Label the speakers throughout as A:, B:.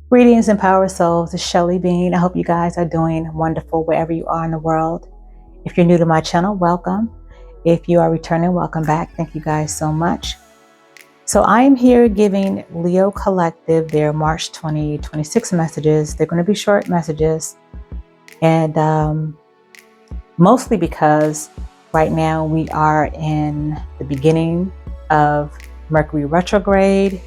A: Greetings and power souls, it's Shelly Bean. I hope you guys are doing wonderful wherever you are in the world. If you're new to my channel, welcome. If you are returning, welcome back. Thank you guys so much. So I am here giving Leo Collective their March 2026 messages. They're going to be short messages. And mostly because right now we are in the beginning of Mercury Retrograde.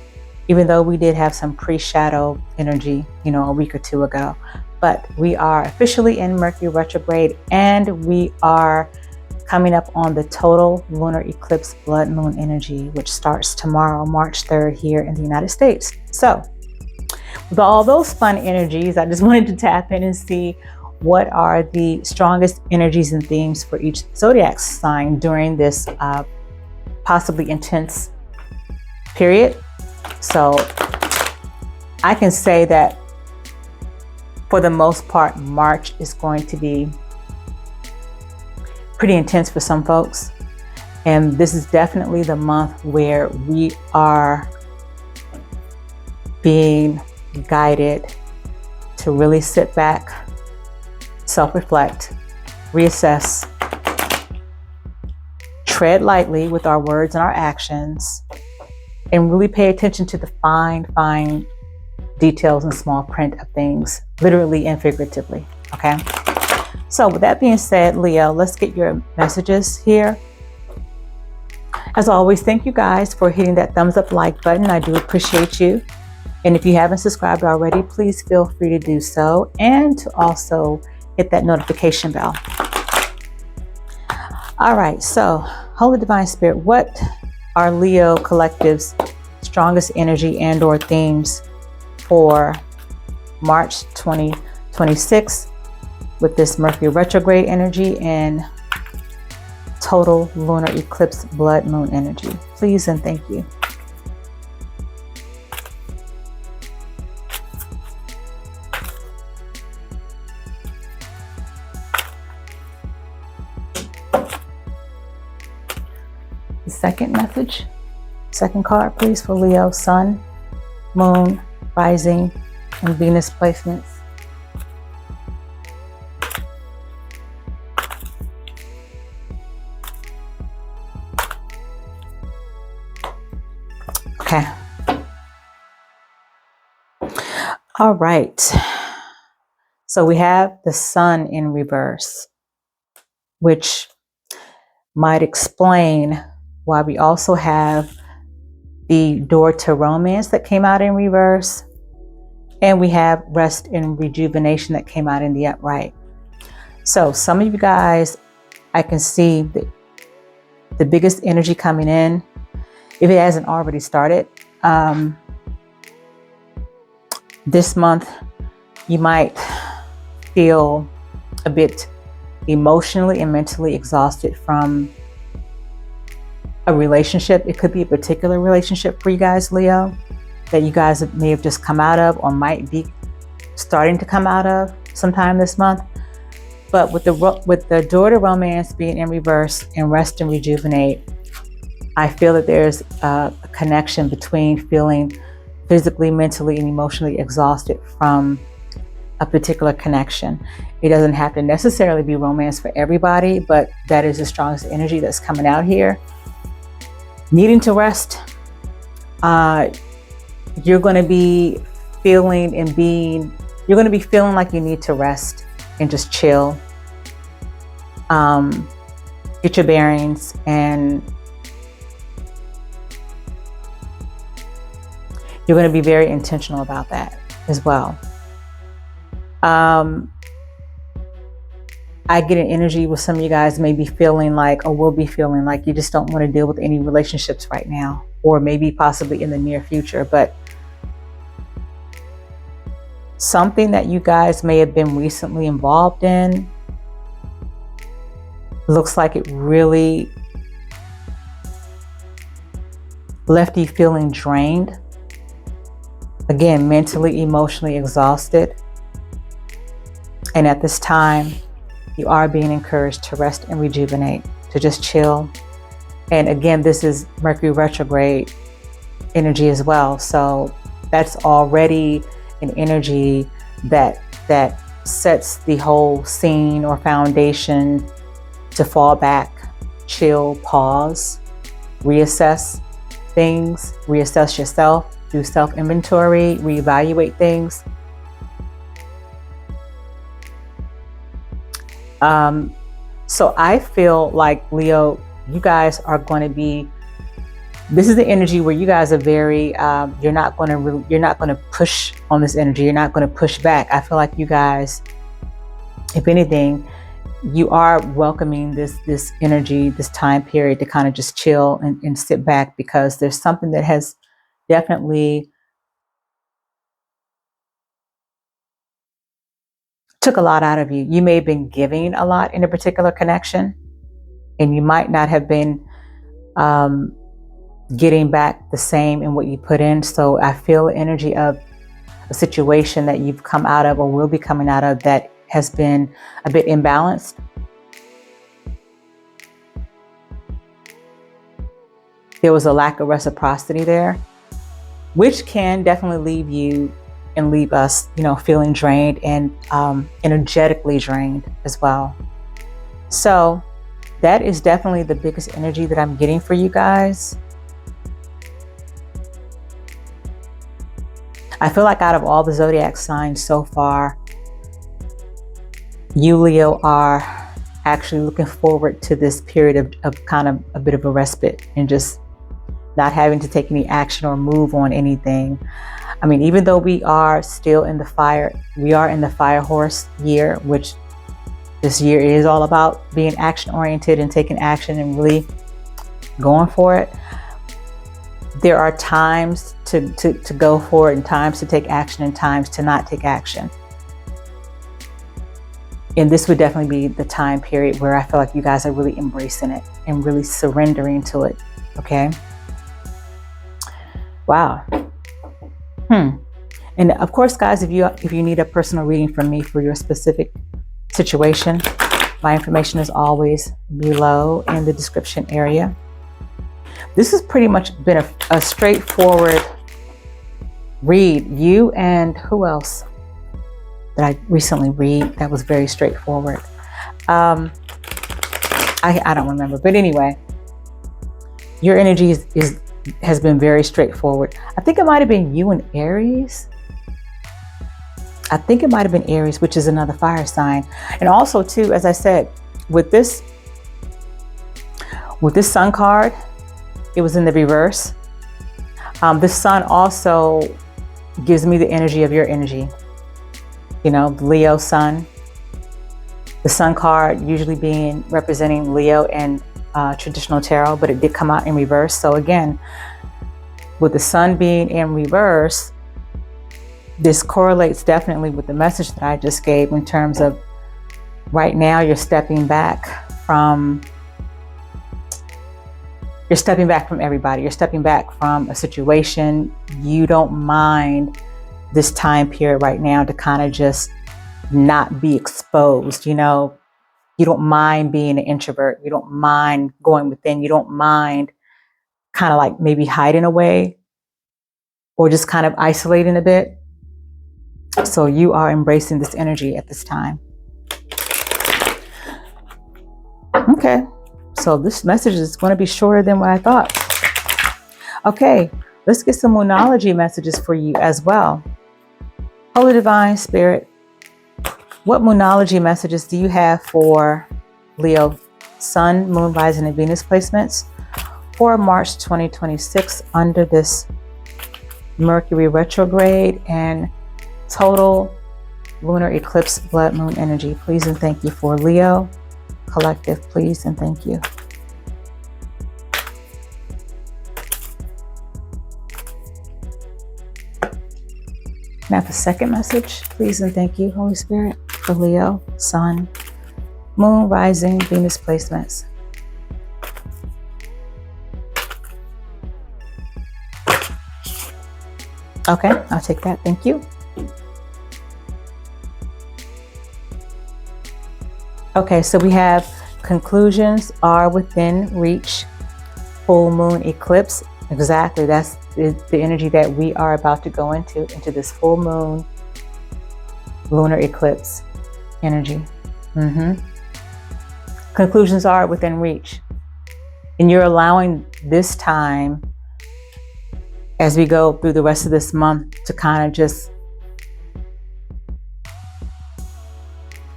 A: Even though we did have some pre-shadow energy, a week or two ago, but we are officially in Mercury retrograde, and we are coming up on the total lunar eclipse blood moon energy, which starts tomorrow, March 3rd, here in the United States. So with all those fun energies, I just wanted to tap in and see what are the strongest energies and themes for each zodiac sign during this possibly intense period. So I can say that for the most part, March is going to be pretty intense for some folks. And this is definitely the month where we are being guided to really sit back, self-reflect, reassess, tread lightly with our words and our actions, and really pay attention to the fine details and small print of things, literally and figuratively, okay? So with that being said, Leo, let's get your messages here. As always, thank you guys for hitting that thumbs up like button. I do appreciate you. And if you haven't subscribed already, please feel free to do so, and to also hit that notification bell. All right, so Holy Divine Spirit, what are Leo Collective's strongest energy and or themes for March 2026 with this Mercury retrograde energy and total lunar eclipse blood moon energy? Please and thank you. The second message, second card, please, for Leo, Sun, Moon, Rising, and Venus placements. Okay. All right. So we have the Sun in reverse, which might explain why we also have the door to romance that came out in reverse, and we have rest and rejuvenation that came out in the upright. So some of you guys, I can see the biggest energy coming in, if it hasn't already started. This month, you might feel a bit emotionally and mentally exhausted from a relationship. It could be a particular relationship for you guys, Leo, that you guys may have just come out of or might be starting to come out of sometime this month. But with the door to romance being in reverse and rest and rejuvenate, I feel that there's a connection between feeling physically, mentally, and emotionally exhausted from a particular connection. It doesn't have to necessarily be romance for everybody, but that is the strongest energy that's coming out here. Needing to rest. You're going to be feeling like you need to rest and just chill. Get your bearings, and you're going to be very intentional about that as well. I get an energy with some of you guys may be feeling like, or will be feeling like, you just don't want to deal with any relationships right now, or maybe possibly in the near future. But something that you guys may have been recently involved in looks like it really left you feeling drained. Again, mentally, emotionally exhausted. And at this time, you are being encouraged to rest and rejuvenate, to just chill. And again, this is Mercury retrograde energy as well. So that's already an energy that sets the whole scene or foundation to fall back, chill, pause, reassess things, reassess yourself, do self-inventory, reevaluate things. So I feel like, Leo, you guys are going to be, this is the energy where you guys are very, you're not going to push on this energy. You're not going to push back. I feel like you guys, if anything, you are welcoming this energy, this time period to kind of just chill and sit back, because there's something that has definitely took a lot out of you. You may have been giving a lot in a particular connection, and you might not have been getting back the same in what you put in. So I feel energy of a situation that you've come out of or will be coming out of that has been a bit imbalanced. There was a lack of reciprocity there, which can definitely leave you and leave us, feeling drained and energetically drained as well. So that is definitely the biggest energy that I'm getting for you guys. I feel like out of all the zodiac signs so far, you, Leo, are actually looking forward to this period of kind of a bit of a respite and just not having to take any action or move on anything. I mean, even though we are still in the fire, we are in the fire horse year, which this year is all about being action oriented and taking action and really going for it. There are times to go for it and times to take action and times to not take action. And this would definitely be the time period where I feel like you guys are really embracing it and really surrendering to it. Okay. Wow. And of course, guys, if you need a personal reading from me for your specific situation, my information is always below in the description area. This has pretty much been a straightforward read. You and who else did I recently read that was very straightforward? I don't remember, but anyway, your energy has been very straightforward. I think it might have been you and Aries. I think it might have been Aries, which is another fire sign. And also too, as I said, with this sun card, it was in the reverse. The sun also gives me the energy of your energy. The Leo sun. The sun card usually being representing Leo and traditional tarot, but it did come out in reverse. So again, with the sun being in reverse, this correlates definitely with the message that I just gave in terms of right now you're stepping back from everybody. You're stepping back from a situation. You don't mind this time period right now to kind of just not be exposed. You don't mind being an introvert. You don't mind going within. You don't mind kind of like maybe hiding away or just kind of isolating a bit. So you are embracing this energy at this time. Okay. So this message is going to be shorter than what I thought. Okay. Let's get some Moonology messages for you as well. Holy Divine Spirit, what Moonology messages do you have for Leo Sun, Moon, Rising, and Venus placements for March 2026 under this Mercury retrograde and total lunar eclipse blood moon energy? Please and thank you for Leo Collective. Please and thank you. Now the second message, please and thank you, Holy Spirit, for Leo, Sun, Moon, Rising, Venus placements. Okay, I'll take that. Thank you. Okay, so we have conclusions are within reach, full moon eclipse. Exactly, that's the energy that we are about to go into this full moon lunar eclipse energy. Conclusions are within reach. And you're allowing this time, as we go through the rest of this month, to kind of just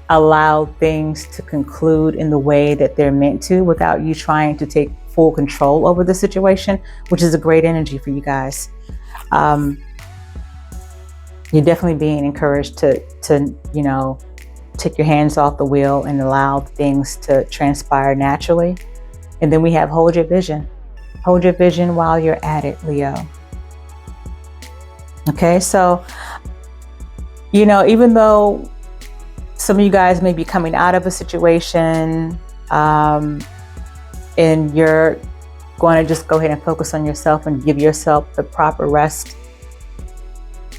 A: allow things to conclude in the way that they're meant to, without you trying to take full control over the situation, which is a great energy for you guys. You're definitely being encouraged to you know, take your hands off the wheel and allow things to transpire naturally. And then we have hold your vision. Hold your vision while you're at it, Leo. Okay, so, you know, even though some of you guys may be coming out of a situation, and you're going to just go ahead and focus on yourself and give yourself the proper rest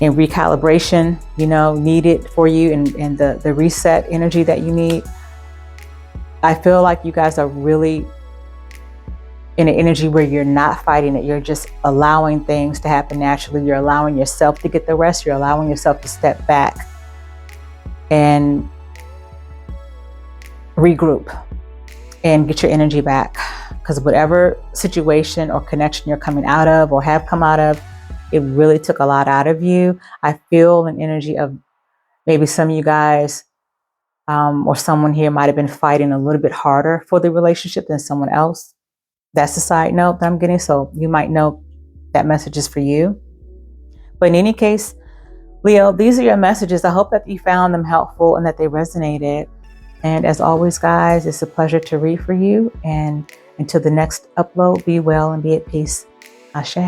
A: and recalibration, you know, needed for you, and the reset energy that you need. I feel like you guys are really in an energy where you're not fighting it. You're just allowing things to happen naturally. You're allowing yourself to get the rest. You're allowing yourself to step back and regroup and get your energy back. Because whatever situation or connection you're coming out of or have come out of, it really took a lot out of you. I feel an energy of maybe some of you guys or someone here might have been fighting a little bit harder for the relationship than someone else. That's a side note that I'm getting. So you might know that message is for you. But in any case, Leo, these are your messages. I hope that you found them helpful and that they resonated. And as always, guys, it's a pleasure to read for you. And until the next upload, be well and be at peace. Ashe.